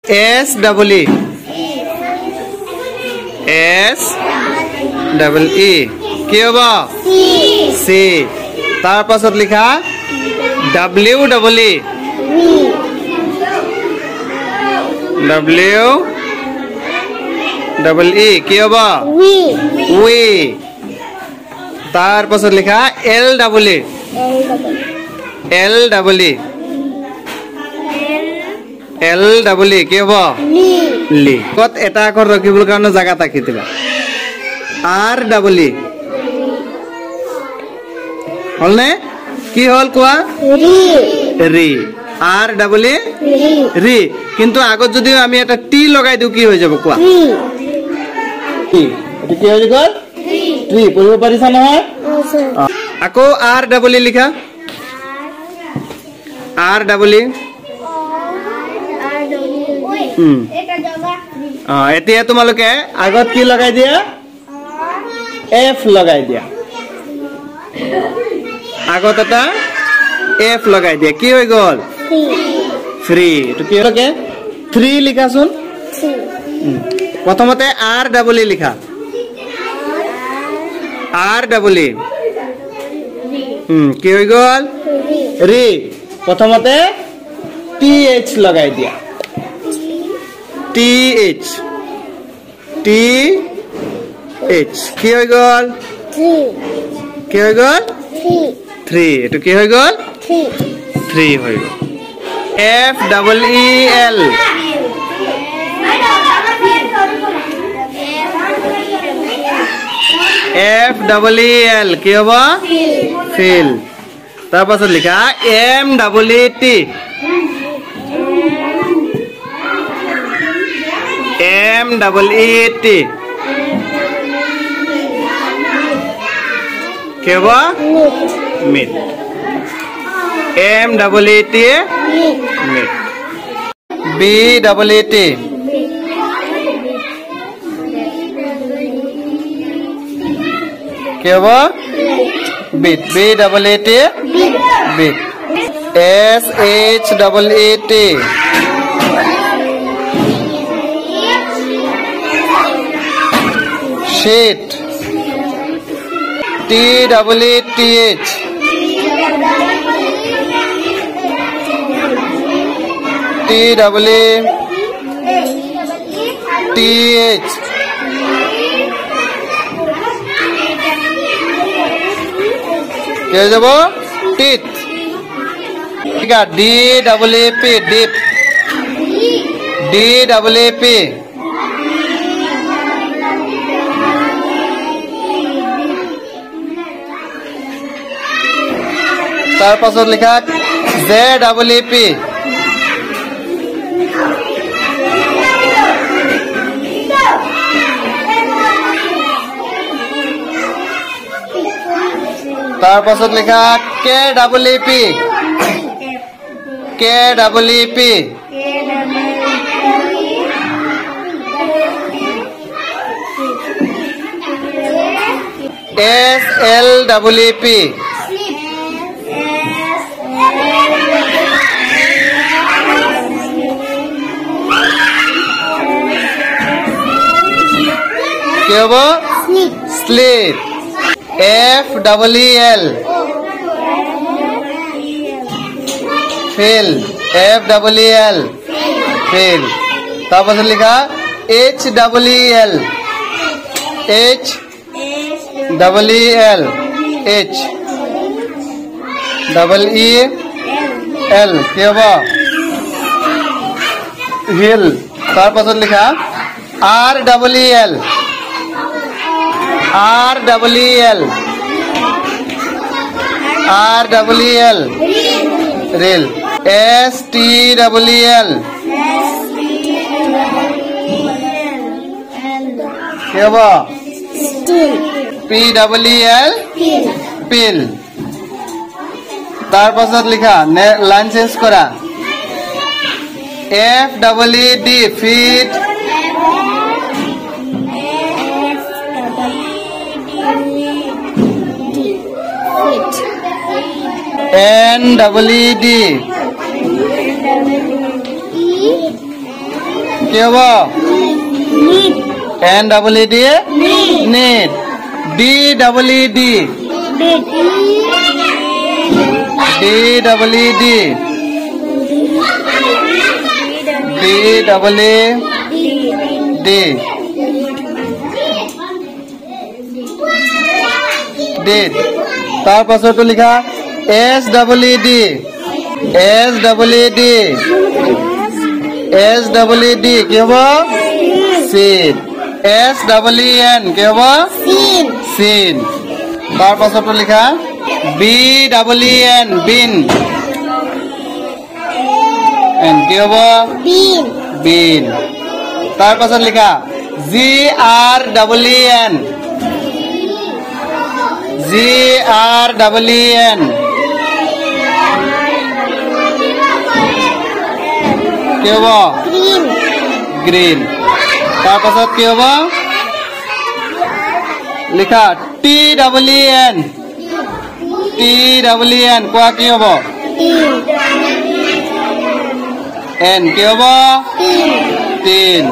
S double E S double E কি হবে C তার পাছত লিখা W double E W double E কি হবে we তার পাছত লিখা L double E L double E L double E কি হবে লি কত এটা আখৰ ৰাখিবৰ কাৰণে জায়গা থাকি দিবা R double E হলনে কি হল কোৱা রি R double E রি কিন্তু আগত যদি আমি এটা টি লগাই দিও কি হৈ যাব কোৱা টি এটো কি হৈ গল টি পঢ়িব পাৰিছা নহয় আকৌ R double E লিখা R double E এতিয়া তোমালোকে আগত কি লগাই দিয়া F লগাই দিয়া আগত এটা F লগাই দিয়া কি হৈ গল ফ্রি তো কি হলকে 3 লিখাছুন প্রথমতে R double E লিখা R double E কি হৈ গল রি প্রথমতে TH লগাই দিয়া TH TH কি হৈ গল কি হৈ গল 3 এটো কি হৈ গল 3 হৈ গল F double E L F double E L কি হবে ফিল তার পাছত লিখা M double E T M double E T কি হবে meet M double E T meet B double E T কি হবে beat B double E T beat S H double E T sheet T double E T H T double E T H কে যাব teeth ঠিক আছে D double E P deep D double E P তার পাছত লিখা Z double E P তার পাছত লিখা K double E P K double E P S L double E P কি হবে sleep F double E L feel F double E L feel তারপর লিখা H double E L H double E L H double E L কি হবে hill তারপর লিখা R double E L R double E L R double E L rail S T double E L কি হবে P double E L peel তার পাছত লিখা line change করা F double E D feed N double E D কি হ'ব N double E D need D double E D D double E D D double E D did তাৰ পাছৰটো লিখা S double E D S double E D S double E D কি হ'ব seed S double E N কি হ'ব seed তাৰ পাছৰটো লিখা B double E N bin N কি হ'ব bin তাৰ পাছত লিখা G R double E N G R double E N কি হ'ব green তাৰ পাছত কি হ'ব লিখা T double E N T double E N কোৱা কি হ'ব N কি হ'ব tin